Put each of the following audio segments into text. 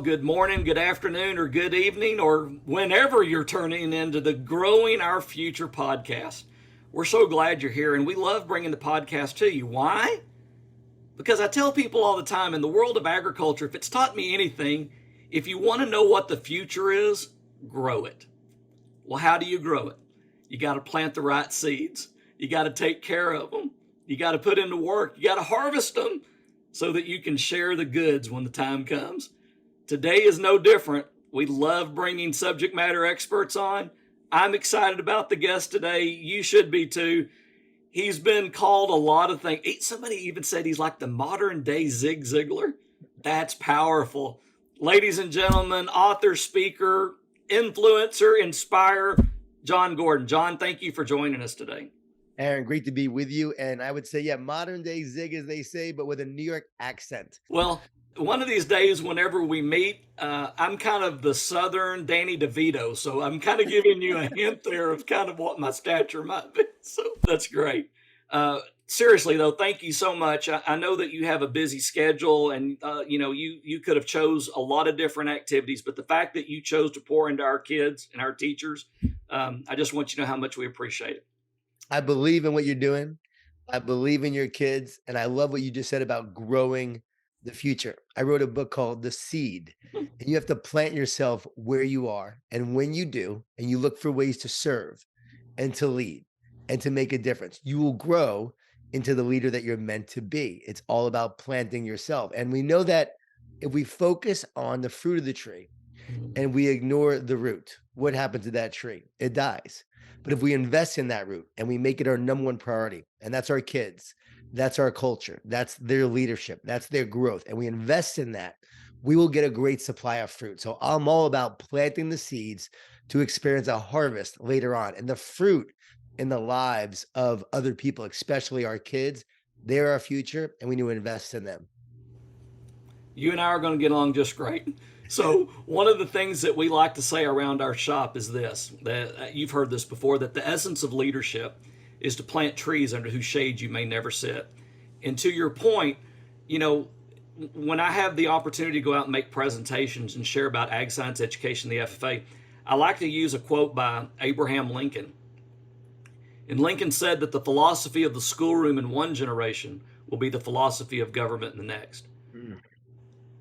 good morning, good afternoon, or good evening, or whenever you're turning into the Growing Our Future podcast. We're so glad you're here, and we love bringing the podcast to you. Why? Because I tell people all the time in the world of agriculture, if it's taught me anything, if you want to know what the future is, grow it. Well, how do you grow it? You got to plant the right seeds. You got to take care of them. You got to put in the work. You got to harvest them so that you can share the goods when the time comes. Today is no different. We love bringing subject matter experts on. I'm excited about the guest today. You should be too. He's been called a lot of things. Somebody even said he's like the modern day Zig Ziglar. That's powerful. Ladies and gentlemen, author, speaker, influencer, inspire, Jon Gordon. Jon, thank you for joining us today. Aaron, great to be with you. And I would say, yeah, modern day Zig, as they say, but with a New York accent. Well, one of these days, whenever we meet, I'm kind of the Southern Danny DeVito. So I'm kind of giving you a hint there of kind of what my stature might be. So that's great. Seriously, though, thank you so much. I know that you have a busy schedule and, you could have chose a lot of different activities. But the fact that you chose to pour into our kids and our teachers, I just want you to know how much we appreciate it. I believe in what you're doing. I believe in your kids. And I love what you just said about growing the future. I wrote a book called The Seed, and you have to plant yourself where you are. And when you do, and you look for ways to serve and to lead and to make a difference, you will grow into the leader that you're meant to be. It's all about planting yourself. And we know that if we focus on the fruit of the tree and we ignore the root, what happens to that tree? It dies. But if we invest in that root and we make it our number one priority, and that's our kids, that's our culture, that's their leadership, that's their growth, and we invest in that, we will get a great supply of fruit. So I'm all about planting the seeds to experience a harvest later on. And the fruit in the lives of other people, especially our kids, they're our future, and we need to invest in them. You and I are going to get along just great. So one of the things that we like to say around our shop is this, that you've heard this before, that the essence of leadership is to plant trees under whose shade you may never sit. And to your point, when I have the opportunity to go out and make presentations and share about ag science education, the FFA, I like to use a quote by Abraham Lincoln. And Lincoln said that the philosophy of the schoolroom in one generation will be the philosophy of government in the next. Mm.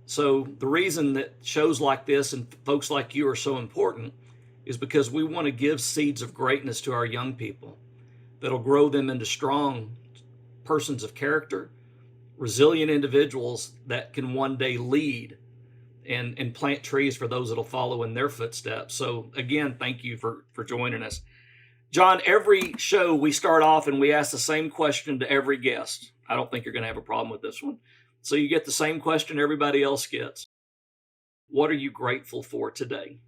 So the reason that shows like this and folks like you are so important is because we want to give seeds of greatness to our young people that'll grow them into strong persons of character, resilient individuals that can one day lead and plant trees for those that'll follow in their footsteps. So again, thank you for joining us. Jon, every show we start off and we ask the same question to every guest. I don't think you're going to have a problem with this one. So you get the same question everybody else gets. What are you grateful for today?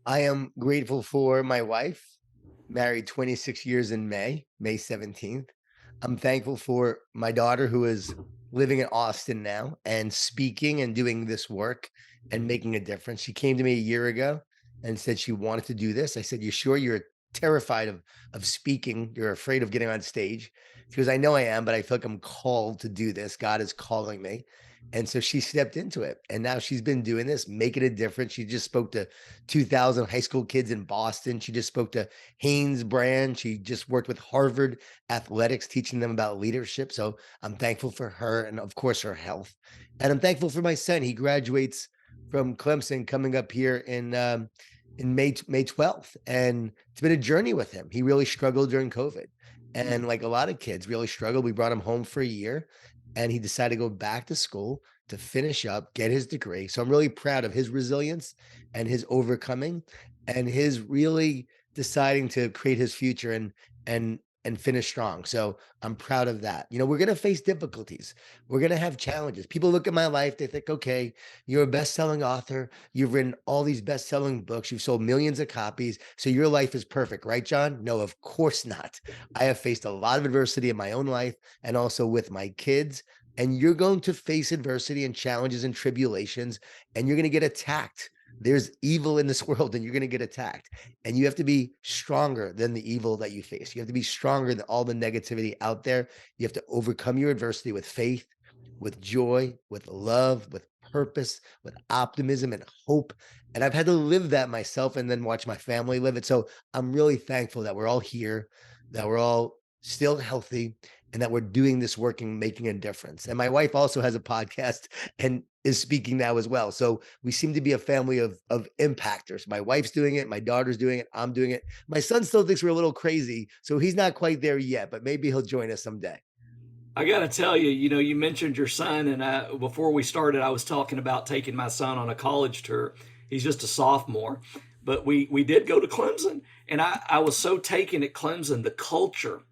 I am grateful for my wife, married 26 years in May 17th. I'm thankful for my daughter who is living in Austin now and speaking and doing this work and making a difference. She came to me a year ago and said she wanted to do this. I said, "You sure? You're terrified of speaking. You're afraid of getting on stage." She goes, "I know I am, but I feel like I'm called to do this. God is calling me." And so she stepped into it. And now she's been doing this, making a difference. She just spoke to 2,000 high school kids in Boston. She just spoke to Haynes Brand. She just worked with Harvard Athletics, teaching them about leadership. So I'm thankful for her and, of course, her health. And I'm thankful for my son. He graduates from Clemson coming up here in May 12th. And it's been a journey with him. He really struggled during COVID. And like a lot of kids really struggled. We brought him home for a year and he decided to go back to school to finish up, get his degree. So I'm really proud of his resilience and his overcoming and his really deciding to create his future and finish strong. So I'm proud of that. We're going to face difficulties. We're going to have challenges. People look at my life, they think, okay, you're a best-selling author. You've written all these best-selling books. You've sold millions of copies. So your life is perfect, right, Jon? No, of course not. I have faced a lot of adversity in my own life and also with my kids. And you're going to face adversity and challenges and tribulations, and you're going to get attacked. There's evil in this world and you're going to get attacked, and you have to be stronger than the evil that you face. You have to be stronger than all the negativity out there. You have to overcome your adversity with faith, with joy, with love, with purpose, with optimism and hope. And I've had to live that myself and then watch my family live it. So I'm really thankful that we're all here, that we're all still healthy, and that we're doing this work and making a difference. And my wife also has a podcast and is speaking now as well. So we seem to be a family of impactors. My wife's doing it, my daughter's doing it, I'm doing it. My son still thinks we're a little crazy, so he's not quite there yet, but maybe he'll join us someday. I got to tell you, you mentioned your son, and before we started, I was talking about taking my son on a college tour. He's just a sophomore, but we did go to Clemson, and I was so taken at Clemson. The culture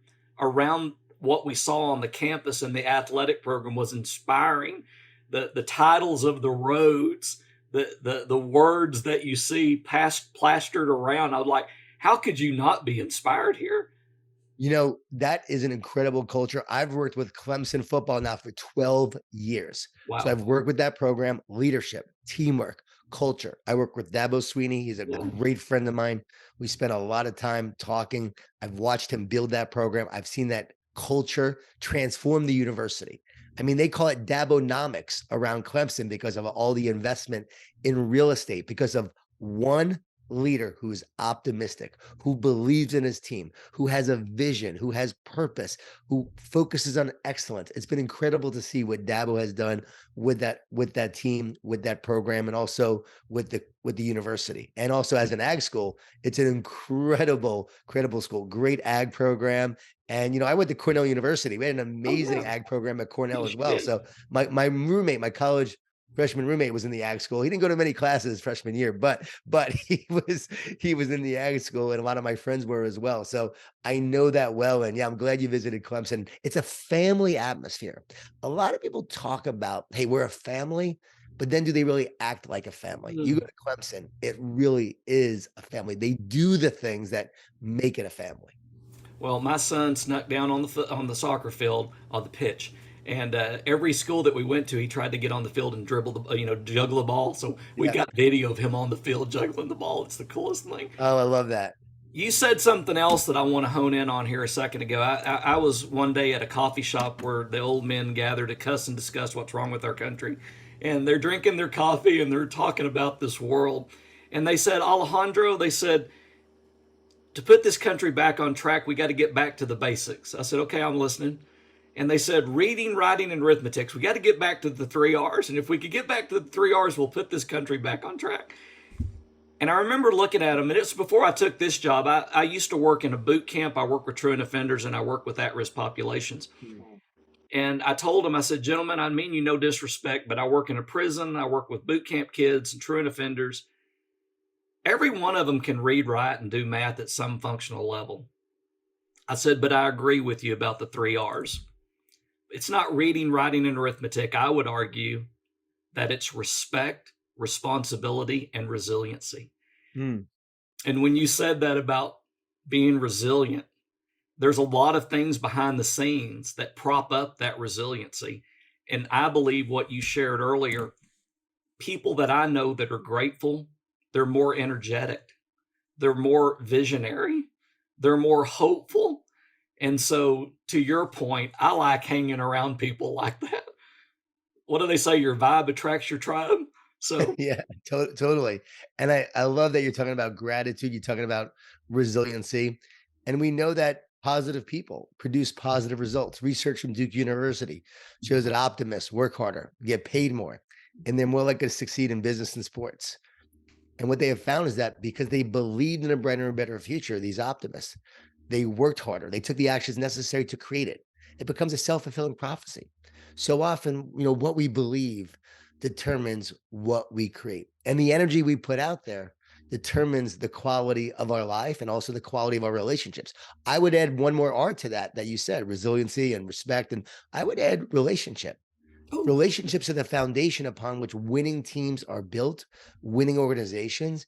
around what we saw on the campus and the athletic program was inspiring. The titles of the roads, the words that you see plastered around. I was like, how could you not be inspired here? That is an incredible culture. I've worked with Clemson football now for 12 years. So Wow. I've worked with that program, leadership, teamwork, culture. I work with Dabo Sweeney. He's a Yeah. great friend of mine. We spent a lot of time talking. I've watched him build that program. I've seen that culture transform the university. I mean, they call it Dabonomics around Clemson because of all the investment in real estate, because of one leader who's optimistic, who believes in his team, who has a vision, who has purpose, who focuses on excellence. It's been incredible to see what Dabo has done with that team, with that program, and also with the university. And also as an ag school, it's an incredible school, great ag program. And I went to Cornell University. We had an Oh amazing yeah. ag program at Cornell Yes, as you well. did. So my roommate, my college freshman roommate was in the ag school. He didn't go to many classes freshman year, but he was in the ag school, and a lot of my friends were as well. So I know that well. And yeah, I'm glad you visited Clemson. It's a family atmosphere. A lot of people talk about, hey, we're a family, but then do they really act like a family? You go Mm. to Clemson, it really is a family. They do the things that make it a family. Well, my son snuck down on the soccer field on the pitch, and every school that we went to, he tried to get on the field and dribble juggle the ball. So we Yeah. got video of him on the field juggling the ball. It's the coolest thing. Oh, I love that. You said something else that I want to hone in on here a second ago. I was one day at a coffee shop where the old men gather to cuss and discuss what's wrong with our country, and they're drinking their coffee and they're talking about this world. And they said, Alejandro, they said, to put this country back on track, we got to get back to the basics. I said, okay, I'm listening. And they said, reading, writing, and arithmetic. We got to get back to the three R's. And if we could get back to the three R's, we'll put this country back on track. And I remember looking at them, and it's before I took this job. I used to work in a boot camp. I work with truant offenders, and I work with at-risk populations. Mm. And I told them, I said, gentlemen, I mean you no disrespect, but I work in a prison. I work with boot camp kids and truant offenders. Every one of them can read, write, and do math at some functional level. I said, but I agree with you about the three R's. It's not reading, writing, and arithmetic. I would argue that it's respect, responsibility, and resiliency. Mm. And when you said that about being resilient, there's a lot of things behind the scenes that prop up that resiliency. And I believe what you shared earlier, people that I know that are grateful, they're more energetic, they're more visionary, they're more hopeful. And so, to your point, I like hanging around people like that. What do they say? Your vibe attracts your tribe. So, Yeah, totally. And I love that you're talking about gratitude, you're talking about resiliency. And we know that positive people produce positive results. Research from Duke University shows that optimists work harder, get paid more, and they're more likely to succeed in business and sports. And what they have found is that because they believed in a brighter and better future, these optimists, they worked harder. They took the actions necessary to create it. It becomes a self-fulfilling prophecy. So often, what we believe determines what we create. And the energy we put out there determines the quality of our life and also the quality of our relationships. I would add one more R to that you said, resiliency and respect. And I would add relationship. oh, Relationships are the foundation upon which winning teams are built, winning organizations,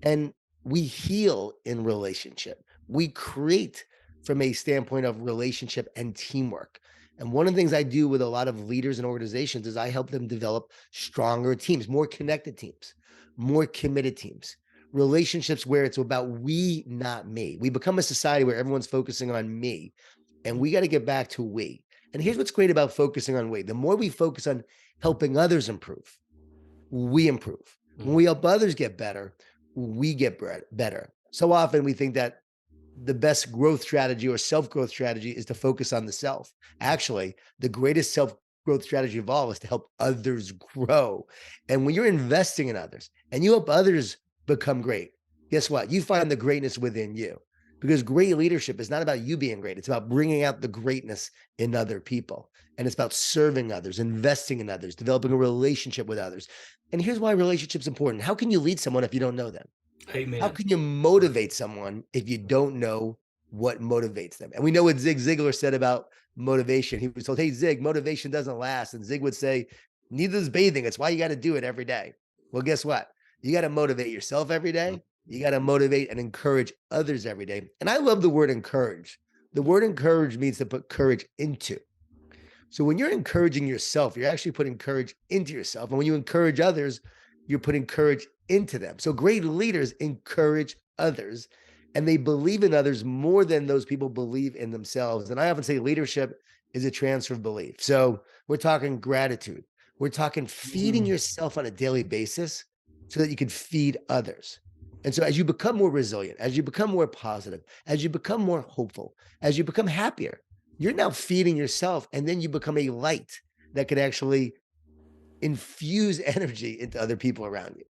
and we heal in relationship. We create from a standpoint of relationship and teamwork. And one of the things I do with a lot of leaders and organizations is I help them develop stronger teams, more connected teams, more committed teams, relationships where it's about we, not me. We become a society where everyone's focusing on me, and we got to get back to we. And here's what's great about focusing on we. The more we focus on helping others improve, we improve. When we help others get better, we get better. So often we think that the best growth strategy or self-growth strategy is to focus on the self. Actually, the greatest self-growth strategy of all is to help others grow. And when you're investing in others and you help others become great, guess what? You find the greatness within you. Because great leadership is not about you being great. It's about bringing out the greatness in other people. And it's about serving others, investing in others, developing a relationship with others. And here's why relationship's important. How can you lead someone if you don't know them? How Amen. can you motivate someone if you don't know what motivates them? And we know what Zig Ziglar said about motivation. He was told, hey, Zig, motivation doesn't last. And Zig would say, neither is bathing. It's why you got to do it every day. Well, guess what? You got to motivate yourself every day. You got to motivate and encourage others every day. And I love the word encourage. The word encourage means to put courage into. So when you're encouraging yourself, you're actually putting courage into yourself. And when you encourage others, you're putting courage into them. So great leaders encourage others and they believe in others more than those people believe in themselves. And I often say leadership is a transfer of belief. So we're talking gratitude. We're talking feeding yourself on a daily basis so that you can feed others. And so as you become more resilient, as you become more positive, as you become more hopeful, as you become happier, you're now feeding yourself, and then you become a light that could actually infuse energy into other people around you.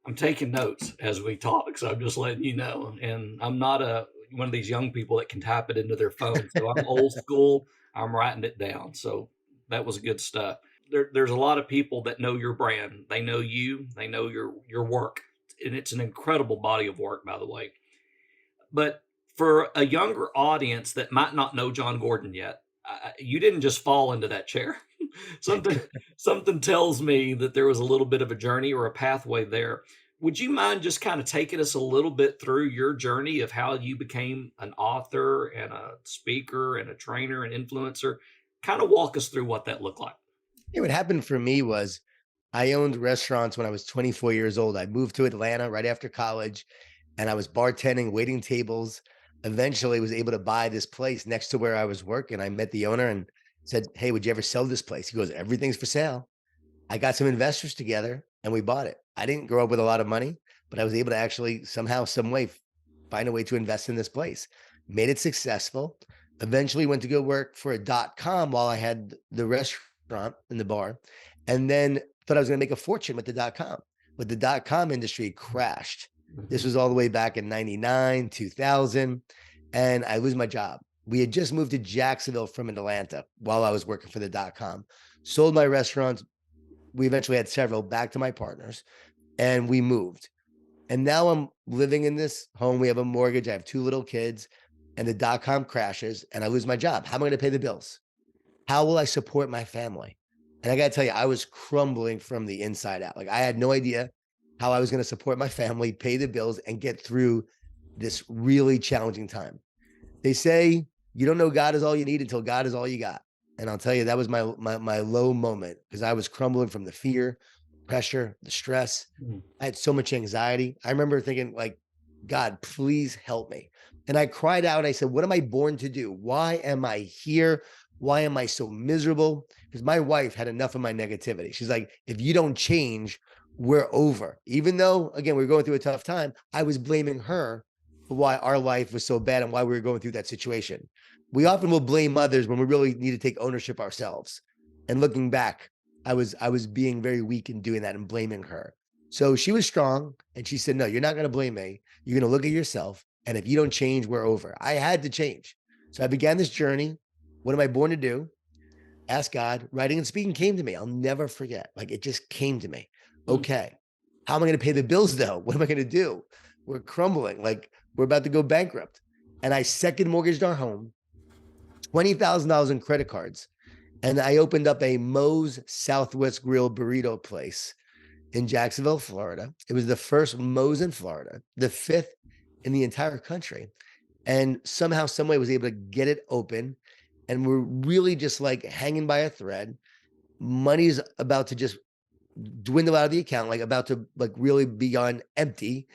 I'm taking notes as we talk, so I'm just letting you know. And I'm not a one of these young people that can tap it into their phone. So I'm old school. I'm writing it down. So that was good stuff. There's a lot of people that know your brand. They know you. They know your work, and it's an incredible body of work, by the way. But for a younger audience that might not know Jon Gordon yet, you didn't just fall into that chair. something something tells me that there was a little bit of a journey or a pathway there. Would you mind just kind of taking us a little bit through your journey of how you became an author and a speaker and a trainer and influencer? Kind of walk us through what that looked like. What happened for me was I owned restaurants when I was 24 years old. I moved to Atlanta right after college and I was bartending, waiting tables. Eventually was able to buy this place next to where I was working. I met the owner and said, hey, would you ever sell this place? He goes, everything's for sale. I got some investors together and we bought it. I didn't grow up with a lot of money, but I was able to actually somehow, some way find a way to invest in this place. Made it successful. Eventually went to go work for a .com while I had the restaurant in the bar. And then thought I was going to make a fortune with the .com. But the .com industry crashed. This was all the way back in 99, 2000. And I lose my job. We had just moved to Jacksonville from Atlanta while I was working for the .com. Sold my restaurants. We eventually had several back to my partners and we moved. And now I'm living in this home. We have a mortgage. I have 2 little kids and the .com crashes and I lose my job. How am I going to pay the bills? How will I support my family? And I got to tell you, I was crumbling from the inside out. Like I had no idea how I was going to support my family, pay the bills and get through this really challenging time. They say you don't know God is all you need until God is all you got. And I'll tell you, that was my low moment because I was crumbling from the fear, pressure, the stress. I had so much anxiety. I remember thinking like, God, please help me. And I cried out. I said, what am I born to do? Why am I here? Why am I so miserable? Because my wife had enough of my negativity. She's like, if you don't change, we're over. Even though, again, we were going through a tough time, I was blaming her for why our life was so bad and why we were going through that situation. We often will blame others when we really need to take ownership ourselves. And looking back, I was being very weak in doing that and blaming her. So she was strong and she said, no, you're not going to blame me. You're going to look at yourself. And if you don't change, we're over. I had to change. So I began this journey. What am I born to do? Ask God. Writing and speaking came to me. I'll never forget. Like it just came to me. Okay. How am I going to pay the bills though? What am I going to do? We're crumbling. Like we're about to go bankrupt. And I second mortgaged our home, $20,000 in credit cards. And I opened up a Moe's Southwest Grill burrito place in Jacksonville, Florida. It was the first Moe's in Florida, the 5th in the entire country. And somehow, some way was able to get it open. And we're really just like hanging by a thread. Money's about to just dwindle out of the account, like about to like really be on empty,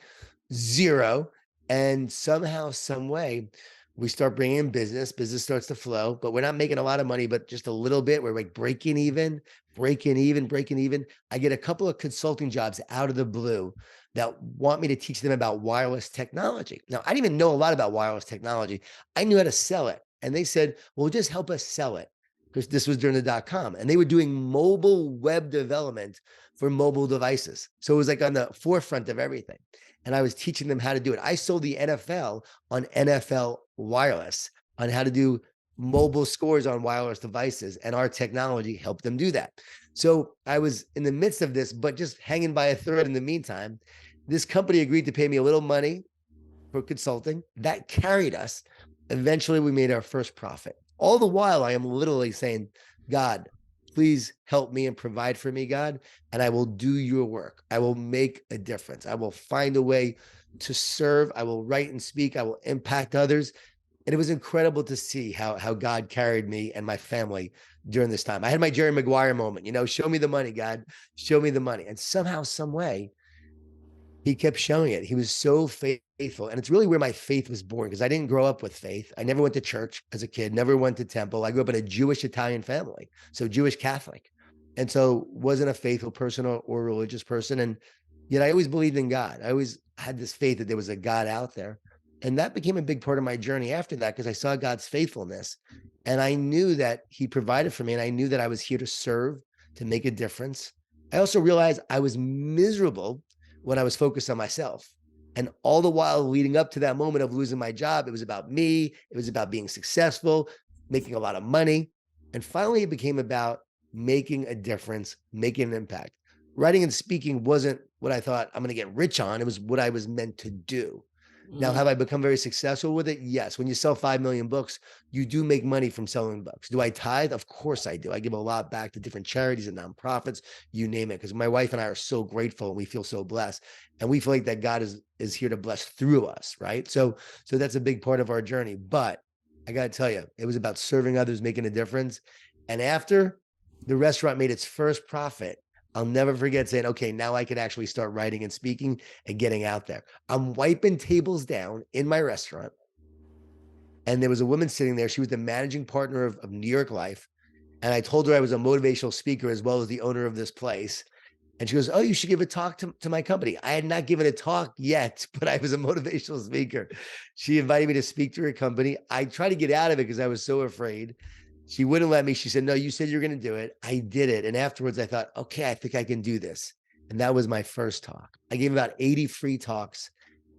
zero. And somehow, some way, We start bringing in business starts to flow, but we're not making a lot of money, but just a little bit. We're like breaking even. I get a couple of consulting jobs out of the blue that want me to teach them about wireless technology. Now, I didn't even know a lot about wireless technology. I knew how to sell it. And they said, well, just help us sell it. Because this was during the .com, and they were doing mobile web development for mobile devices. So it was like on the forefront of everything. And I was teaching them how to do it. I sold the NFL on NFL wireless, on how to do mobile scores on wireless devices, and our technology helped them do that. So I was in the midst of this, but just hanging by a thread in the meantime. This company agreed to pay me a little money for consulting. That carried us. Eventually, we made our first profit. All the while, I am literally saying, God, please help me and provide for me, God, and I will do your work. I will make a difference. I will find a way to serve. I will write and speak. I will impact others. And it was incredible to see how God carried me and my family during this time. I had my Jerry Maguire moment, show me the money, God, show me the money. And somehow, some way, he kept showing it. He was so faithful. And it's really where my faith was born, because I didn't grow up with faith. I never went to church as a kid, never went to temple. I grew up in a Jewish Italian family, so Jewish Catholic. And so wasn't a faithful person or religious person. And yet I always believed in God. I always had this faith that there was a God out there. And that became a big part of my journey after that, because I saw God's faithfulness. And I knew that he provided for me. And I knew that I was here to serve, to make a difference. I also realized I was miserable when I was focused on myself. And all the while leading up to that moment of losing my job, it was about me. It was about being successful, making a lot of money. And finally, it became about making a difference, making an impact. Writing and speaking wasn't what I thought I'm going to get rich on. It was what I was meant to do. Now, have I become very successful with it? Yes. When you sell 5 million books, you do make money from selling books. Do I tithe? Of course I do. I give a lot back to different charities and nonprofits, you name it, because my wife and I are so grateful and we feel so blessed. And we feel like that God is here to bless through us, right? So that's a big part of our journey. But I got to tell you, it was about serving others, making a difference. And after the restaurant made its first profit, I'll never forget saying, okay, now I can actually start writing and speaking and getting out there. I'm wiping tables down in my restaurant. And there was a woman sitting there. She was the managing partner of New York Life. And I told her I was a motivational speaker as well as the owner of this place. And she goes, oh, you should give a talk to my company. I had not given a talk yet, but I was a motivational speaker. She invited me to speak to her company. I tried to get out of it because I was so afraid. She wouldn't let me. She said, no, you said you're going to do it. I did it. And afterwards I thought, okay, I think I can do this. And that was my first talk. I gave about 80 free talks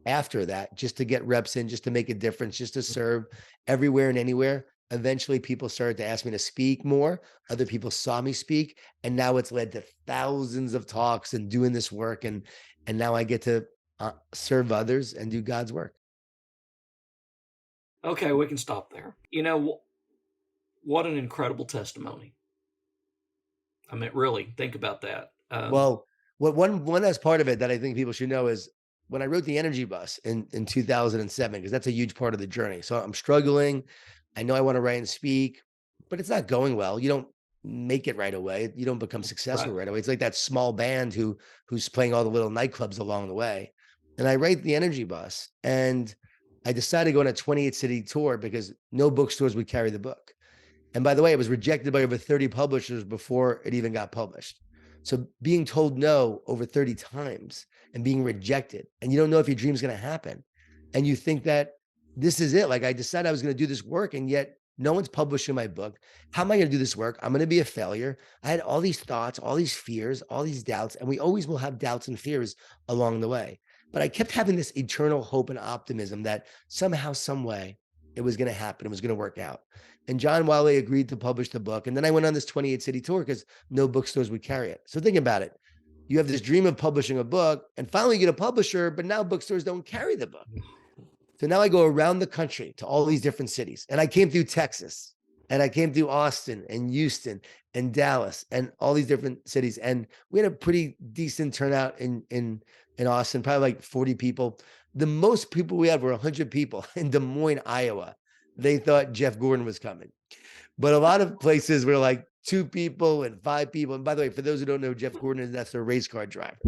after that, just to get reps in, just to make a difference, just to serve everywhere and anywhere. Eventually people started to ask me to speak more. Other people saw me speak. And now it's led to thousands of talks and doing this work. And now I get to serve others and do God's work. Okay, we can stop there. What an incredible testimony. I mean, really, think about that. Well, what one last part of it that I think people should know is when I wrote the Energy Bus in 2007, because that's a huge part of the journey. So I'm struggling. I know I want to write and speak, but it's not going well. You don't make it right away. You don't become successful right away. It's like that small band who's playing all the little nightclubs along the way. And I write the Energy Bus, and I decided to go on a 28 city tour because no bookstores would carry the book. And by the way, it was rejected by over 30 publishers before it even got published. So being told no over 30 times and being rejected, and you don't know if your dream's going to happen. And you think that this is it. Like I decided I was going to do this work, and yet no one's publishing my book. How am I going to do this work? I'm going to be a failure. I had all these thoughts, all these fears, all these doubts, and we always will have doubts and fears along the way. But I kept having this eternal hope and optimism that somehow, some way, it was going to happen. It was going to work out. And John Wiley agreed to publish the book. And then I went on this 28 city tour because no bookstores would carry it. So think about it. You have this dream of publishing a book, and finally you get a publisher, but now bookstores don't carry the book. So now I go around the country to all these different cities. And I came through Texas, and I came through Austin and Houston and Dallas and all these different cities. And we had a pretty decent turnout in Austin, probably like 40 people. The most people we had were 100 people in Des Moines, Iowa. They thought Jeff Gordon was coming. But a lot of places were like 2 people and 5 people. And by the way, for those who don't know, Jeff Gordon is, that's their race car driver.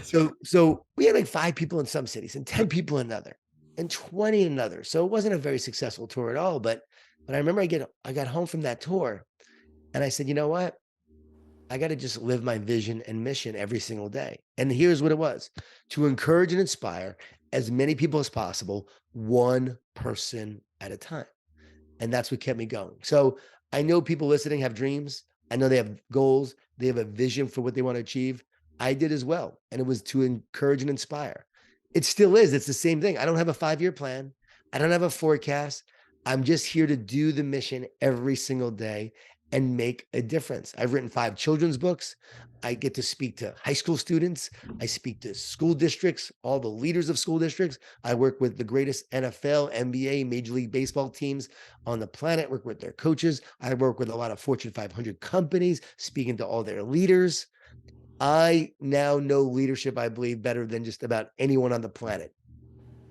So we had like 5 people in some cities and 10 people in another. and 20 another. So it wasn't a very successful tour at all. But I remember I got home from that tour and I said, you know what? I got to just live my vision and mission every single day. And here's what it was: to encourage and inspire as many people as possible, one person at a time. And that's what kept me going. So I know people listening have dreams. I know they have goals. They have a vision for what they want to achieve. I did as well. And it was to encourage and inspire. It still is. It's the same thing. I don't have a 5-year plan. I don't have a forecast. I'm just here to do the mission every single day and make a difference. I've written 5 children's books. I get to speak to high school students. I speak to school districts, all the leaders of school districts. I work with the greatest NFL, NBA, Major League Baseball teams on the planet, work with their coaches. I work with a lot of Fortune 500 companies, speaking to all their leaders. I now know leadership, I believe, better than just about anyone on the planet.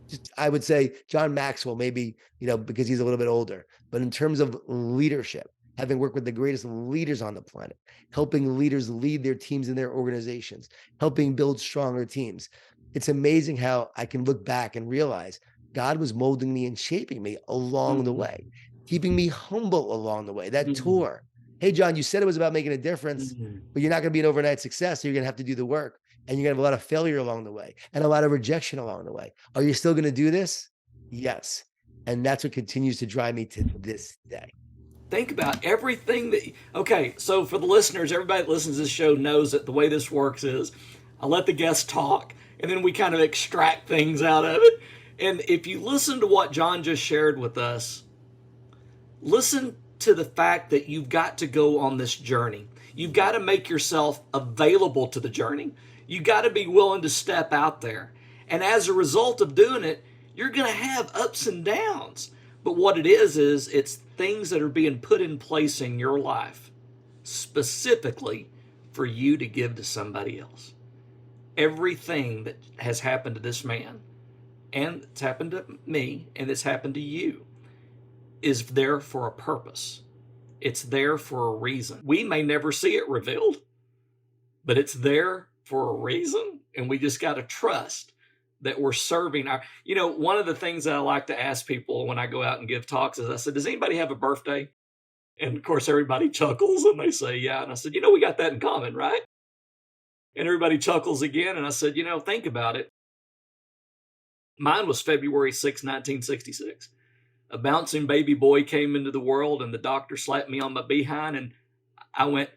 Just, I would say John Maxwell, maybe, because he's a little bit older, but in terms of leadership, having worked with the greatest leaders on the planet, helping leaders lead their teams and their organizations, helping build stronger teams. It's amazing how I can look back and realize God was molding me and shaping me along the way, keeping me humble along the way. That tour. Hey, John, you said it was about making a difference, but you're not going to be an overnight success. So you're going to have to do the work, and you're going to have a lot of failure along the way and a lot of rejection along the way. Are you still going to do this? Yes. And that's what continues to drive me to this day. Think about everything that. Okay, so for the listeners, everybody that listens to this show knows that the way this works is I let the guests talk, and then we kind of extract things out of it. And if you listen to what Jon just shared with us, listen to the fact that you've got to go on this journey. You've got to make yourself available to the journey. You've got to be willing to step out there. And as a result of doing it, you're going to have ups and downs. But what it is it's things that are being put in place in your life specifically for you to give to somebody else. Everything that has happened to this man, and it's happened to me, and it's happened to you, is there for a purpose. It's there for a reason. We may never see it revealed, but it's there for a reason, and we just got to trust that we're serving our. One of the things that I like to ask people when I go out and give talks is I said, does anybody have a birthday? And of course, everybody chuckles and they say, yeah. And I said, we got that in common, right? And everybody chuckles again. And I said, think about it. Mine was February 6, 1966. A bouncing baby boy came into the world, and the doctor slapped me on my behind, and I went.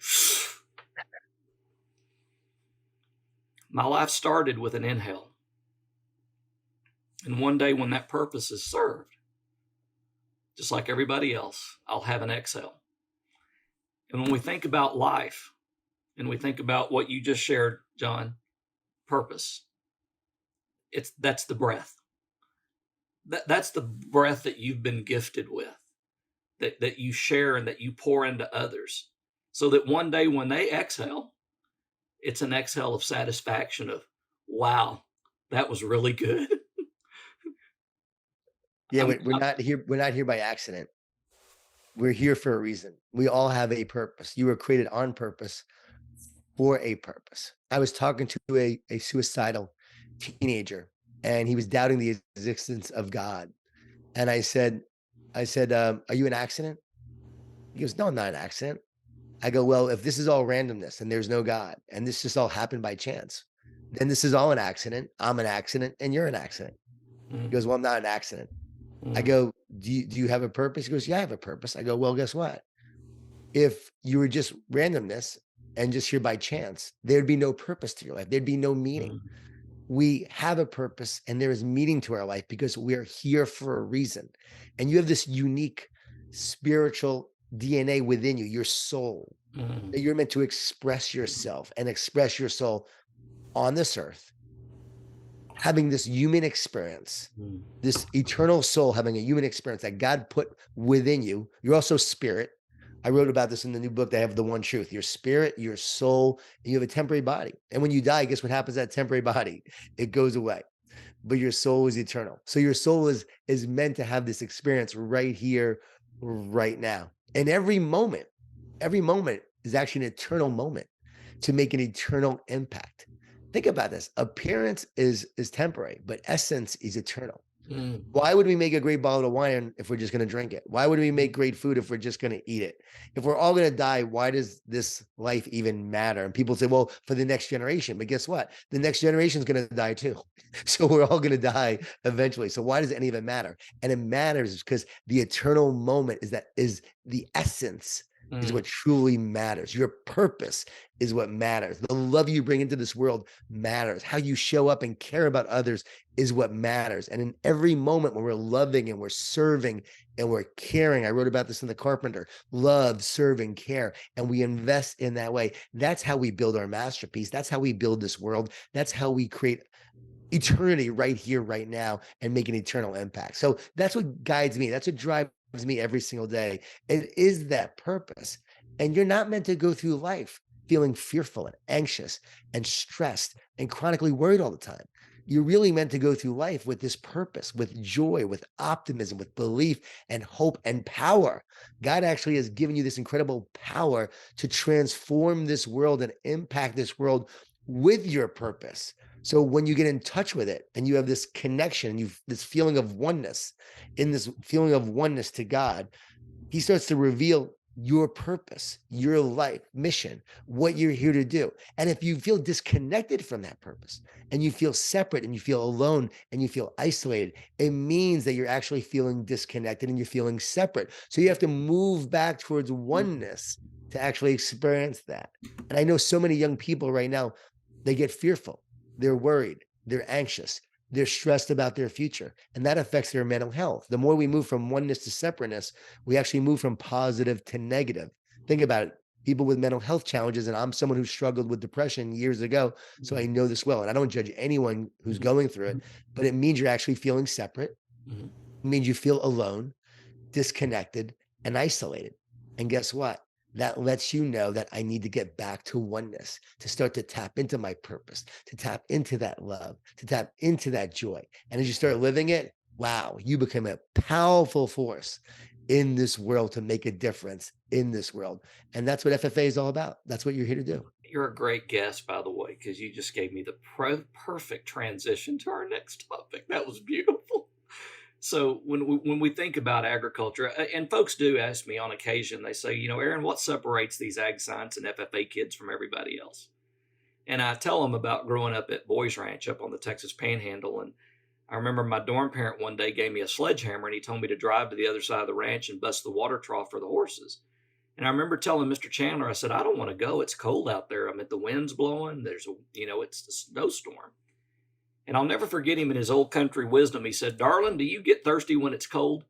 My life started with an inhale. And one day when that purpose is served, just like everybody else, I'll have an exhale. And when we think about life, and we think about what you just shared, Jon, purpose, that's the breath. That's the breath that you've been gifted with, that you share and that you pour into others, so that one day when they exhale, it's an exhale of satisfaction of, wow, that was really good. Yeah, we're not here. We're not here by accident. We're here for a reason. We all have a purpose. You were created on purpose for a purpose. I was talking to a suicidal teenager, and he was doubting the existence of God. And I said, are you an accident? He goes, no, I'm not an accident. I go, well, if this is all randomness and there's no God, and this just all happened by chance, then this is all an accident. I'm an accident and you're an accident. He goes, well, I'm not an accident. I go, do you have a purpose? He goes, yeah, I have a purpose. I go, well, guess what? If you were just randomness and just here by chance, there'd be no purpose to your life. There'd be no meaning. We have a purpose, and there is meaning to our life because we're here for a reason. And you have this unique spiritual DNA within you, your soul, that you're meant to express yourself and express your soul on this earth, having this human experience, this eternal soul having a human experience that God put within you. You're also spirit. I wrote about this in the new book that I have, The One Truth. Your spirit, your soul, and you have a temporary body. And when you die, guess what happens to that temporary body? It goes away. But your soul is eternal. So your soul is meant to have this experience right here, right now. And every moment is actually an eternal moment to make an eternal impact. Think about this. Appearance is temporary, but essence is eternal. Mm. Why would we make a great bottle of wine if we're just going to drink it? Why would we make great food if we're just going to eat it? If we're all going to die, why does this life even matter? And people say, well, for the next generation. But guess what? The next generation is going to die too. So we're all going to die eventually. So why does any of it matter? And it matters because the eternal moment is the essence is what truly matters. Your purpose is what matters. The love you bring into this world matters. How you show up and care about others is what matters. And in every moment when we're loving and we're serving and we're caring, I wrote about this in The Carpenter, love, serve, and care, and we invest in that way. That's how we build our masterpiece. That's how we build this world. That's how we create eternity right here, right now, and make an eternal impact. So that's what guides me. That's what drives me every single day. It is that purpose. And you're not meant to go through life feeling fearful and anxious and stressed and chronically worried all the time. You're really meant to go through life with this purpose, with joy, with optimism, with belief and hope and power. God actually has given you this incredible power to transform this world and impact this world with your purpose. So when you get in touch with it and you have this connection, you've this feeling of oneness, in this feeling of oneness to God, he starts to reveal your purpose, your life mission, what you're here to do. And if you feel disconnected from that purpose and you feel separate and you feel alone and you feel isolated, it means that you're actually feeling disconnected and you're feeling separate. So you have to move back towards oneness to actually experience that. And I know so many young people right now, they get fearful, they're worried, they're anxious, they're stressed about their future, and that affects their mental health. The more we move from oneness to separateness, we actually move from positive to negative. Think about it. People with mental health challenges, and I'm someone who struggled with depression years ago, so I know this well. And I don't judge anyone who's going through it, but it means you're actually feeling separate. It means you feel alone, disconnected, and isolated. And guess what? That lets you know that I need to get back to oneness, to start to tap into my purpose, to tap into that love, to tap into that joy. And as you start living it, wow, you become a powerful force in this world to make a difference in this world. And that's what FFA is all about. That's what you're here to do. You're a great guest, by the way, because you just gave me the perfect transition to our next topic. That was beautiful. So when we think about agriculture, and folks do ask me on occasion, they say, Aaron, what separates these ag science and FFA kids from everybody else? And I tell them about growing up at Boys Ranch up on the Texas Panhandle. And I remember my dorm parent one day gave me a sledgehammer and he told me to drive to the other side of the ranch and bust the water trough for the horses. And I remember telling Mr. Chandler, I said, I don't want to go. It's cold out there. I mean, the wind's blowing. It's a snowstorm. And I'll never forget him in his old country wisdom. He said, darling, do you get thirsty when it's cold?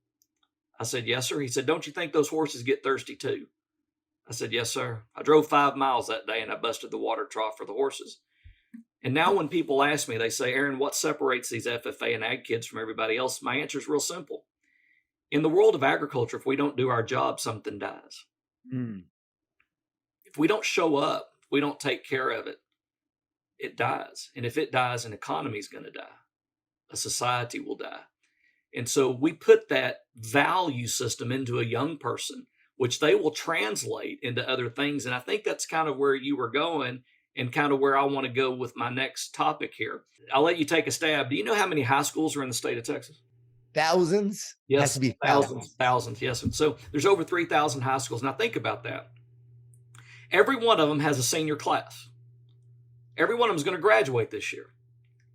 I said, yes, sir. He said, don't you think those horses get thirsty too? I said, yes, sir. I drove 5 miles that day and I busted the water trough for the horses. And now when people ask me, they say, Aaron, what separates these FFA and ag kids from everybody else? My answer is real simple. In the world of agriculture, if we don't do our job, something dies. If we don't show up, if we don't take care of it, it dies. And if it dies, an economy is going to die. A society will die. And so we put that value system into a young person, which they will translate into other things. And I think that's kind of where you were going and kind of where I want to go with my next topic here. I'll let you take a stab. Do you know how many high schools are in the state of Texas? Thousands? Yes, Has to be thousands. Yes. So there's over 3,000 high schools. Now think about that. Every one of them has a senior class. Every one of them is going to graduate this year.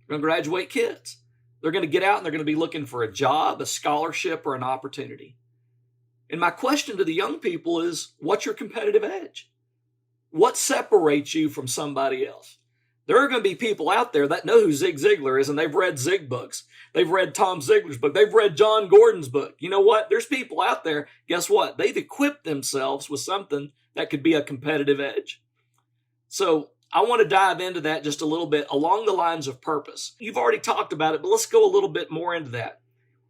They're going to graduate kids. They're going to get out and they're going to be looking for a job, a scholarship, or an opportunity. And my question to the young people is, what's your competitive edge? What separates you from somebody else? There are going to be people out there that know who Zig Ziglar is, and they've read Zig books. They've read Tom Ziglar's book. They've read Jon Gordon's book. You know what? There's people out there, guess what? They've equipped themselves with something that could be a competitive edge. So I want to dive into that just a little bit along the lines of purpose. You've already talked about it, but let's go a little bit more into that.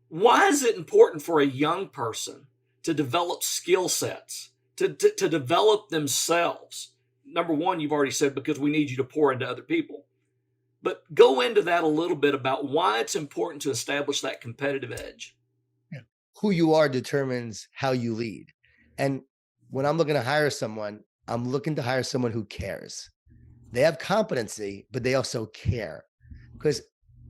Why is it important for a young person to develop skill sets, to develop themselves? Number one, you've already said, because we need you to pour into other people. But go into that a little bit about why it's important to establish that competitive edge. Who you are determines how you lead. And when I'm looking to hire someone, I'm looking to hire someone who cares. They have competency, but they also care. Because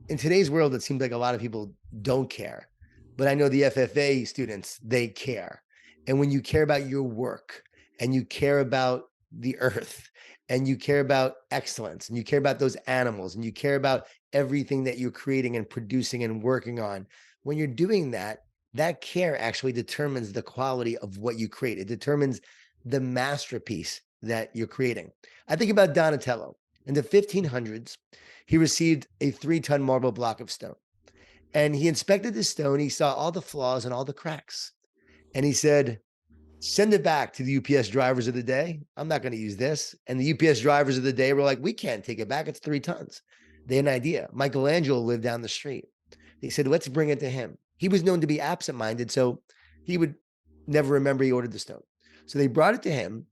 in today's world, it seems like a lot of people don't care, but I know the FFA students, they care. And when you care about your work and you care about the earth and you care about excellence and you care about those animals and you care about everything that you're creating and producing and working on, when you're doing that, that care actually determines the quality of what you create. It determines the masterpiece that you're creating. I think about Donatello. In the 1500s, he received a 3-ton marble block of stone. And he inspected the stone. He saw all the flaws and all the cracks. And he said, send it back to the UPS drivers of the day. I'm not going to use this. And the UPS drivers of the day were like, we can't take it back. It's 3 tons. They had an idea. Michelangelo lived down the street. They said, let's bring it to him. He was known to be absent-minded, so he would never remember he ordered the stone. So they brought it to him.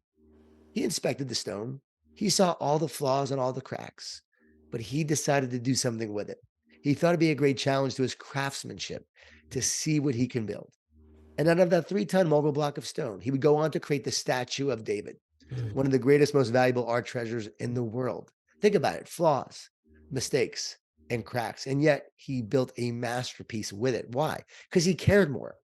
He inspected the stone. He saw all the flaws and all the cracks, but he decided to do something with it. He thought it'd be a great challenge to his craftsmanship to see what he can build. And out of that 3-ton marble block of stone, he would go on to create the statue of David, one of the greatest, most valuable art treasures in the world. Think about it, flaws, mistakes, and cracks. And yet he built a masterpiece with it. Why? Because he cared more.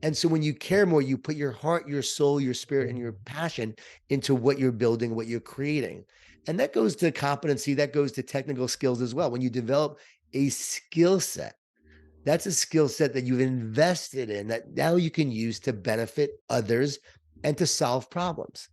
And so when you care more, you put your heart, your soul, your spirit, and your passion into what you're building, what you're creating. And that goes to competency, that goes to technical skills as well. When you develop a skill set, that's a skill set that you've invested in that now you can use to benefit others and to solve problems.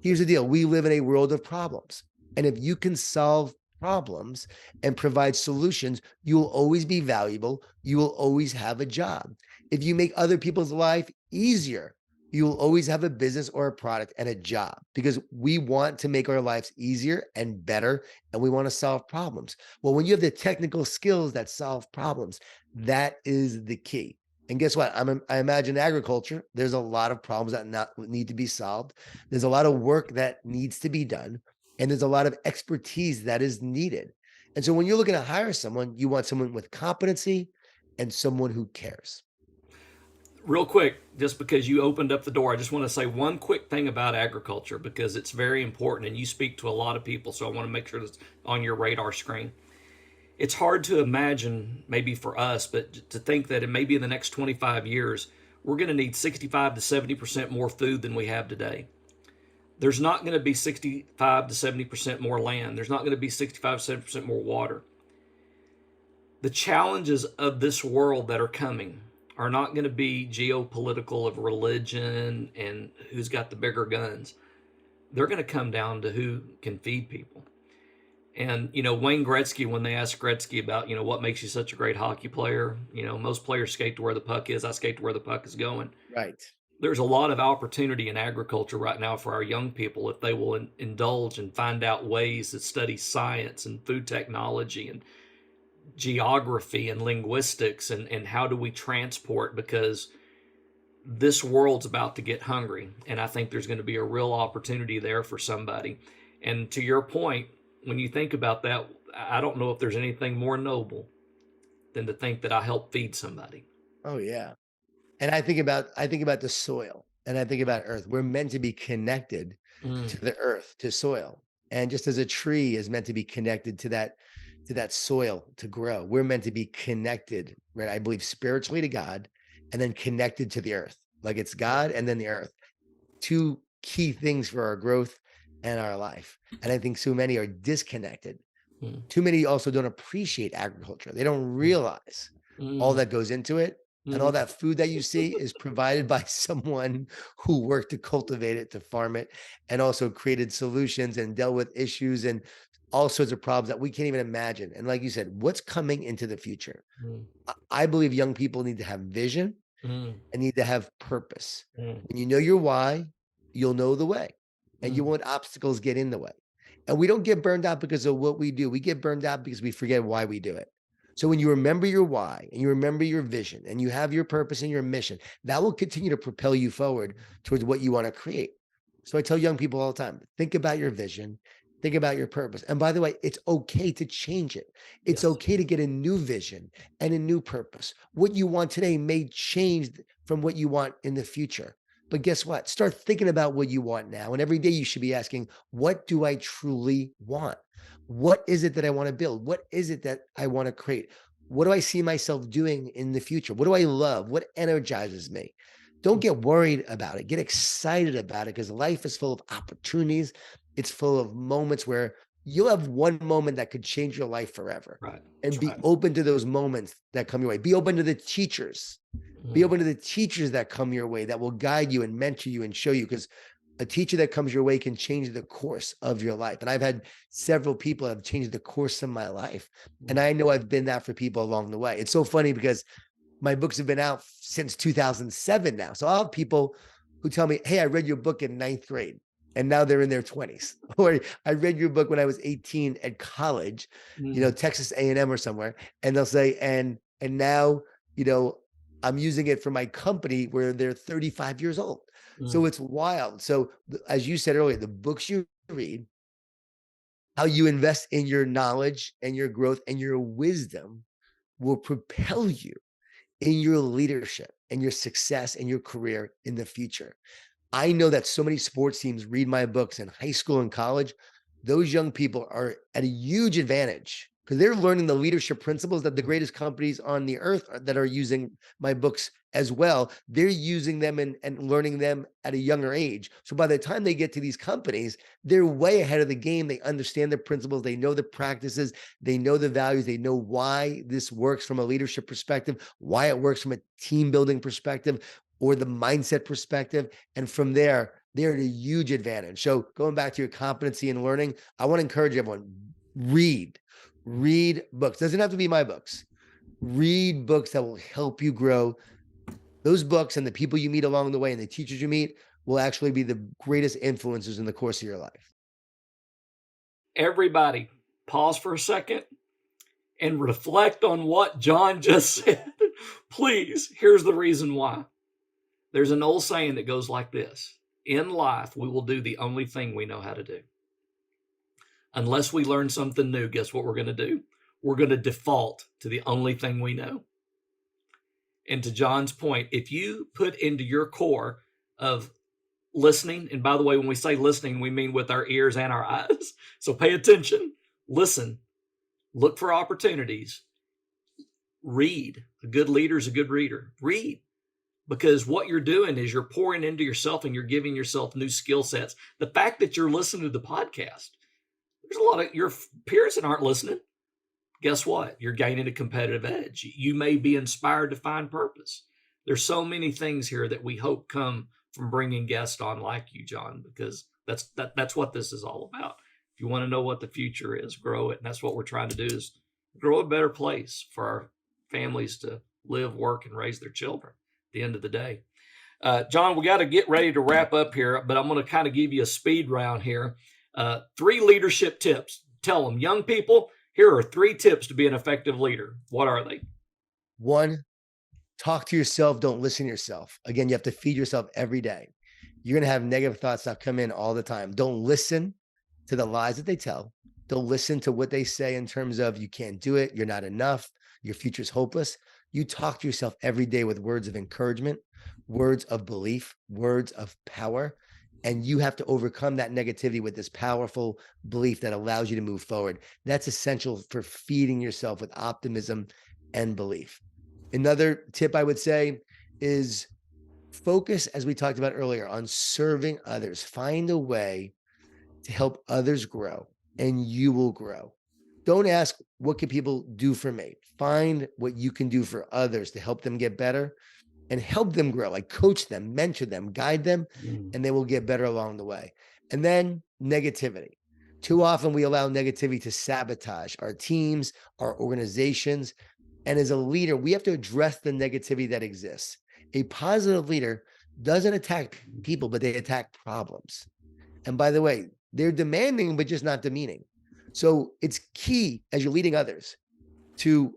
Here's the deal. We live in a world of problems. And if you can solve problems and provide solutions, you will always be valuable. You will always have a job. If you make other people's life easier, you will always have a business or a product and a job, because we want to make our lives easier and better, and we want to solve problems. Well, when you have the technical skills that solve problems, that is the key. And guess what? I imagine agriculture, there's a lot of problems that need to be solved. There's a lot of work that needs to be done, and there's a lot of expertise that is needed. And so when you're looking to hire someone, you want someone with competency and someone who cares. Real quick, just because you opened up the door, I just want to say one quick thing about agriculture because it's very important and you speak to a lot of people, so I want to make sure that's on your radar screen. It's hard to imagine, maybe for us, but to think that maybe in the next 25 years, we're going to need 65 to 70% more food than we have today. There's not going to be 65 to 70% more land. There's not going to be 65 to 70% more water. The challenges of this world that are coming are not going to be geopolitical of religion and who's got the bigger guns. They're going to come down to who can feed people. And, Wayne Gretzky, when they asked Gretzky about, what makes you such a great hockey player, most players skate to where the puck is. I skate to where the puck is going. Right. There's a lot of opportunity in agriculture right now for our young people if they will indulge and find out ways to study science and food technology and geography and linguistics and how do we transport, because this world's about to get hungry. And I think there's going to be a real opportunity there for somebody. And to your point, when you think about that, I don't know if there's anything more noble than to think that I help feed somebody. Oh yeah. And I think about the soil and I think about earth. We're meant to be connected to the earth, to soil. And just as a tree is meant to be connected to that soil to grow, we're meant to be connected, right? I believe spiritually to God and then connected to the earth. Like it's God and then the earth. Two key things for our growth and our life. And I think so many are disconnected. Too many also don't appreciate agriculture. They don't realize all that goes into it. And all that food that you see is provided by someone who worked to cultivate it, to farm it, and also created solutions and dealt with issues and all sorts of problems that we can't even imagine. And like you said, what's coming into the future? I believe young people need to have vision and need to have purpose. When you know your why, you'll know the way, and you won't obstacles get in the way. And we don't get burned out because of what we do. We get burned out because we forget why we do it. So when you remember your why and you remember your vision and you have your purpose and your mission, that will continue to propel you forward towards what you want to create. So I tell young people all the time, think about your vision, think about your purpose. And by the way, it's okay to change it. It's okay to get a new vision and a new purpose. What you want today may change from what you want in the future. But guess what? Start thinking about what you want now. And every day you should be asking, what do I truly want? What is it that I want to build? What is it that I want to create? What do I see myself doing in the future? What do I love? What energizes me? Don't get worried about it. Get excited about it, because life is full of opportunities. It's full of moments where you'll have one moment that could change your life forever. Right. And That's be right. open to those moments that come your way. Be open to the teachers. Be open to the teachers that come your way, that will guide you and mentor you and show you, because a teacher that comes your way can change the course of your life. And I've had several people that have changed the course of my life. And I know I've been that for people along the way. It's so funny because my books have been out since 2007 now. So I'll have people who tell me, hey, I read your book in ninth grade, and now they're in their 20s. Or I read your book when I was 18 at college, Texas A&M or somewhere. And they'll say, and now, I'm using it for my company where they're 35 years old. So it's wild. So as you said earlier, the books you read, how you invest in your knowledge and your growth and your wisdom will propel you in your leadership and your success and your career in the future. I know that so many sports teams read my books in high school and college. Those young people are at a huge advantage because they're learning the leadership principles that the greatest companies on the earth that are using my books as well. They're using them and learning them at a younger age. So by the time they get to these companies, they're way ahead of the game. They understand the principles. They know the practices. They know the values. They know why this works from a leadership perspective, why it works from a team building perspective, or the mindset perspective. And from there, they're at a huge advantage. So going back to your competency in learning, I want to encourage everyone, read books. Doesn't have to be my books. Read books that will help you grow. Those books and the people you meet along the way and the teachers you meet will actually be the greatest influencers in the course of your life. Everybody, pause for a second and reflect on what Jon just said. Please, here's the reason why. There's an old saying that goes like this: in life, we will do the only thing we know how to do. Unless we learn something new, guess what we're going to do? We're going to default to the only thing we know. And to Jon's point, if you put into your core of listening, and by the way, when we say listening, we mean with our ears and our eyes. So pay attention, listen, look for opportunities, read. A good leader is a good reader. Read. Because what you're doing is you're pouring into yourself and you're giving yourself new skill sets. The fact that you're listening to the podcast, there's a lot of your peers that aren't listening. Guess what? You're gaining a competitive edge. You may be inspired to find purpose. There's so many things here that we hope come from bringing guests on like you, Jon, because that's what this is all about. If you want to know what the future is, grow it. And that's what we're trying to do, is grow a better place for our families to live, work, and raise their children at the end of the day. Jon, we got to get ready to wrap up here, but I'm going to kind of give you a speed round here. 3 leadership tips. Tell them, young people, here are 3 tips to be an effective leader. What are they? 1, talk to yourself. Don't listen to yourself. Again, you have to feed yourself every day. You're going to have negative thoughts that come in all the time. Don't listen to the lies that they tell. Don't listen to what they say in terms of you can't do it, you're not enough, your future's hopeless. You talk to yourself every day with words of encouragement, words of belief, words of power. And you have to overcome that negativity with this powerful belief that allows you to move forward. That's essential for feeding yourself with optimism and belief. Another tip I would say is focus, as we talked about earlier, on serving others. Find a way to help others grow, and you will grow. Don't ask, what can people do for me? Find what you can do for others to help them get better and help them grow. Like coach them, mentor them, guide them, and they will get better along the way. And then negativity. Too often we allow negativity to sabotage our teams, our organizations. And as a leader, we have to address the negativity that exists. A positive leader doesn't attack people, but they attack problems. And by the way, they're demanding, but just not demeaning. So it's key as you're leading others to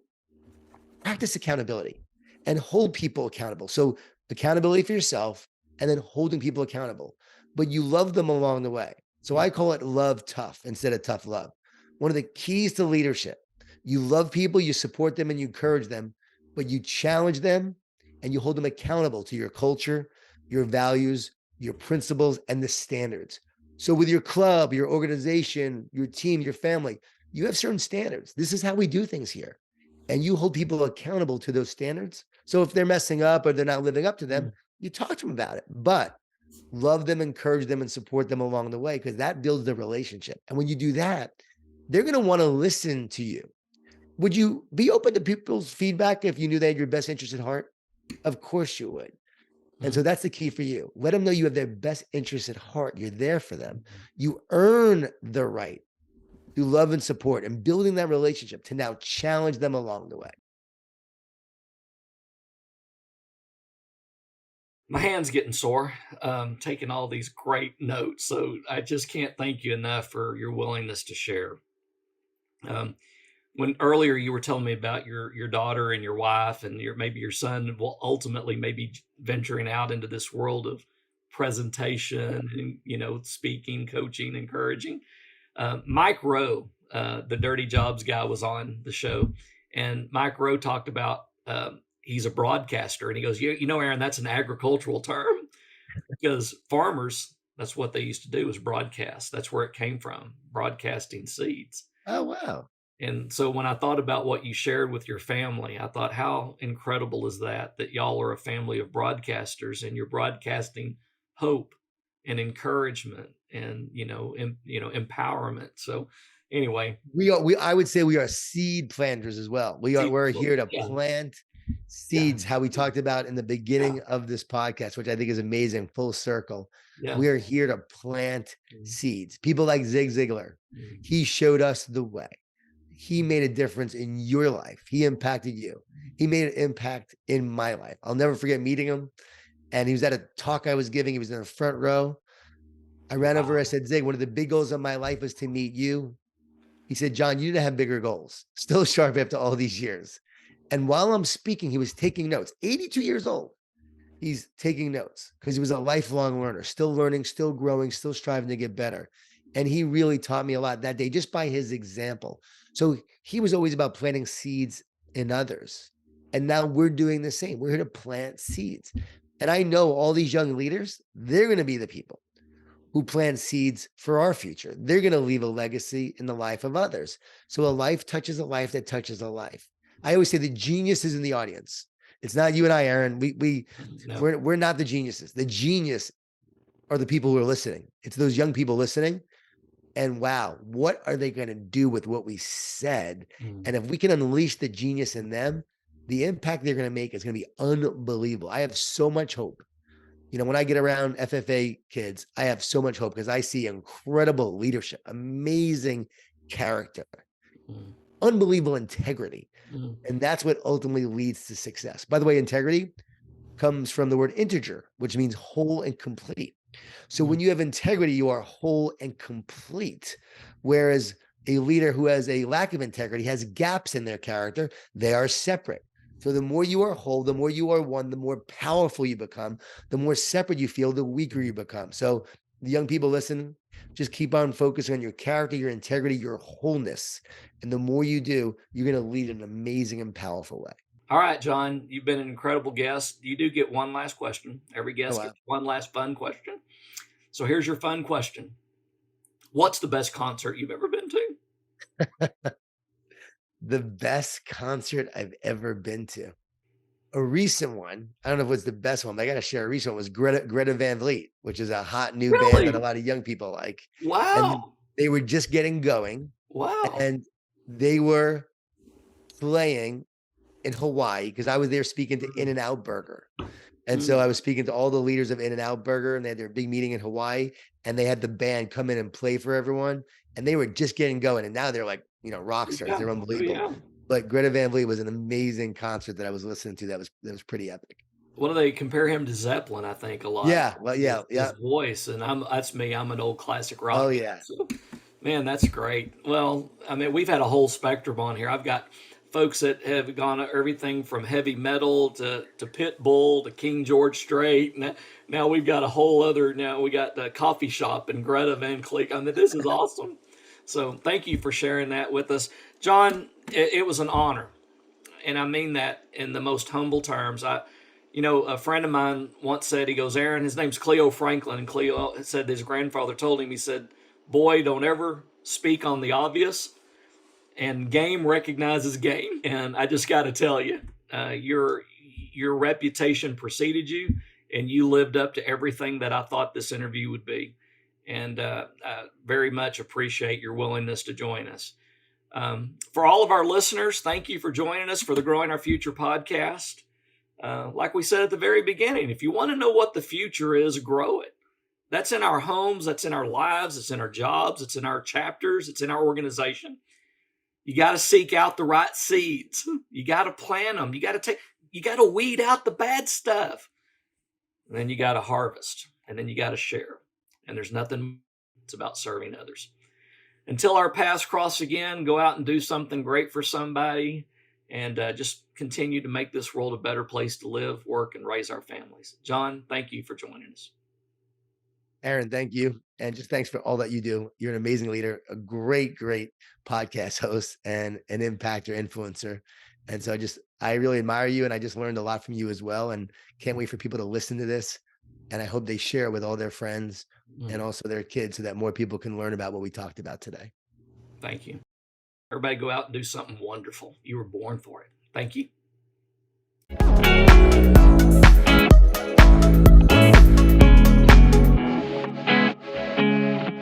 practice accountability and hold people accountable. So accountability for yourself and then holding people accountable, but you love them along the way. So I call it love tough instead of tough love. One of the keys to leadership, you love people, you support them and you encourage them, but you challenge them and you hold them accountable to your culture, your values, your principles, and the standards. So with your club, your organization, your team, your family, you have certain standards. This is how we do things here. and you hold people accountable to those standards. So if they're messing up or they're not living up to them, you talk to them about it, but love them, encourage them, and support them along the way, because that builds the relationship. And when you do that, they're going to want to listen to you. Would you be open to people's feedback if you knew they had your best interest at heart? Of course you would. And so that's the key for you. Let them know you have their best interest at heart. You're there for them. You earn the right to love and support, and building that relationship to now challenge them along the way. My hand's getting sore, taking all these great notes. So I just can't thank you enough for your willingness to share. Um, when earlier you were telling me about your daughter and your wife, and maybe your son will ultimately maybe venturing out into this world of presentation and speaking, coaching, encouraging. Mike Rowe, the Dirty Jobs guy, was on the show, and Mike Rowe talked about he's a broadcaster, and he goes, Aaron, that's an agricultural term, because farmers, that's what they used to do, was broadcast. That's where it came from, broadcasting seeds. Oh, wow. And so when I thought about what you shared with your family, I thought, how incredible is that y'all are a family of broadcasters, and you're broadcasting hope and encouragement and empowerment. So anyway, I would say we are seed planters as well. We're here to plant seeds, how we talked about in the beginning of this podcast, which I think is amazing, full circle. We are here to plant seeds. People like Zig Ziglar, he showed us the way. He made a difference in your life. He impacted you. He made an impact in my life. I'll never forget meeting him. And he was at a talk I was giving. He was in the front row. I ran over, I said, Zig, one of the big goals of my life is to meet you. He said, John, you need to have bigger goals. Still sharp after all these years. And while I'm speaking, he was taking notes. 82 years old. He's taking notes because he was a lifelong learner, still learning, still growing, still striving to get better. And he really taught me a lot that day just by his example. So he was always about planting seeds in others. And now we're doing the same. We're here to plant seeds. And I know all these young leaders, they're going to be the people who plant seeds for our future. They're going to leave a legacy in the life of others. So a life touches a life that touches a life. I always say the genius is in the audience. It's not you and I, Aaron. We're not the geniuses. The genius are the people who are listening. It's those young people listening. And wow, what are they going to do with what we said? And if we can unleash the genius in them, the impact they're going to make is going to be unbelievable. I have so much hope. When I get around FFA kids, I have so much hope because I see incredible leadership, amazing character, unbelievable integrity. And that's what ultimately leads to success. By the way, integrity comes from the word integer, which means whole and complete. So when you have integrity, you are whole and complete. Whereas a leader who has a lack of integrity has gaps in their character. They are separate. So the more you are whole, the more you are one, the more powerful you become. The more separate you feel, the weaker you become. So the young people listen, just keep on focusing on your character, your integrity, your wholeness. And the more you do, you're going to lead in an amazing and powerful way. All right, John, you've been an incredible guest. You do get one last question. Every guest gets one last fun question. So here's your fun question. What's the best concert you've ever been to? The best concert I've ever been to. A recent one, I don't know if it was the best one, but I got to share a recent one, was Greta Van Fleet, which is a hot new band that a lot of young people like. Wow. And they were just getting going. Wow. And they were playing in Hawaii because I was there speaking to In-N-Out Burger. And so I was speaking to all the leaders of In-N-Out Burger, and they had their big meeting in Hawaii, and they had the band come in and play for everyone. And they were just getting going. And now they're like, rock stars. They're unbelievable. Yeah. But Greta Van Fleet was an amazing concert that I was listening to. That was pretty epic. Well, they compare him to Zeppelin, I think, a lot. Yeah. Well, yeah. His voice. And that's me. I'm an old classic rock. Oh, yeah. So, man, that's great. Well, I mean, we've had a whole spectrum on here. I've got folks that have gone everything from heavy metal to Pitbull to King George Strait. Now we've got a whole other, we got the coffee shop and Greta Van Fleet. I mean, this is awesome. So thank you for sharing that with us. John, it was an honor. And I mean that in the most humble terms. A friend of mine once said, he goes, Aaron, his name's Cleo Franklin. And Cleo said his grandfather told him, he said, boy, don't ever speak on the obvious. and game recognizes game. And I just got to tell you, your reputation preceded you, and you lived up to everything that I thought this interview would be. And I very much appreciate your willingness to join us. For all of our listeners, thank you for joining us for the Growing Our Future podcast. Like we said at the very beginning, if you want to know what the future is, grow it. That's in our homes, that's in our lives, it's in our jobs, it's in our chapters, it's in our organization. You got to seek out the right seeds. You got to plant them. You got to weed out the bad stuff. And then you got to harvest, and then you got to share. And there's nothing, it's about serving others. Until our paths cross again, go out and do something great for somebody, and just continue to make this world a better place to live, work, and raise our families. Jon, thank you for joining us. Aaron, thank you. And just thanks for all that you do. You're an amazing leader, a great podcast host, and an impactor, influencer. And so I really admire you, and I just learned a lot from you as well, and can't wait for people to listen to this. And I hope they share with all their friends and also their kids so that more people can learn about what we talked about today. Thank you. Everybody go out and do something wonderful. You were born for it. Thank you.